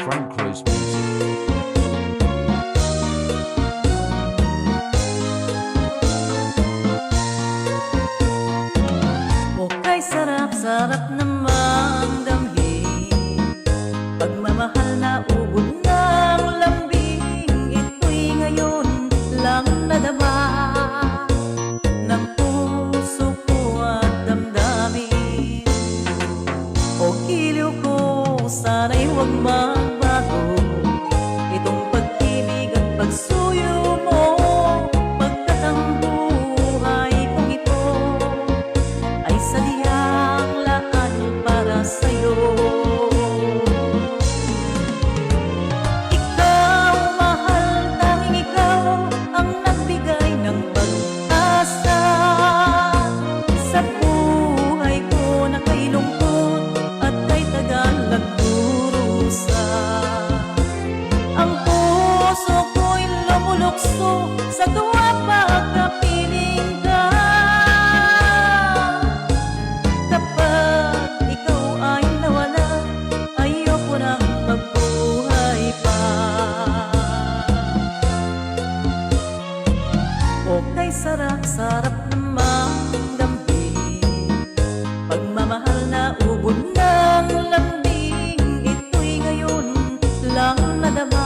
front close music. Okay, sarap-sarap namang damhin, pagmamahal na ubod ng lambing. Ito'y ngayon lang nadama ng puso ko at damdamin. O giliw ko, sana'y huwag magbago itong pag-ibig at pagsuyo mo, pagkat ang buhay kong ito ay sadyang laan para sa'yo. Ikaw, mahal, tanging ikaw ang nagbigay ng pag-asa sa buhay ko na kay lungkot at kay tagal nagdurusa. Ang puso ko'y lumulukso sa tuwa pagkapiling ka. Kapag ikaw ay nawala, ayoko nang mabuhay pa. Okay, sarap-sarap namang damhin, pagmamahal na ubod ng lambing. Ito'y ngayon lang nadama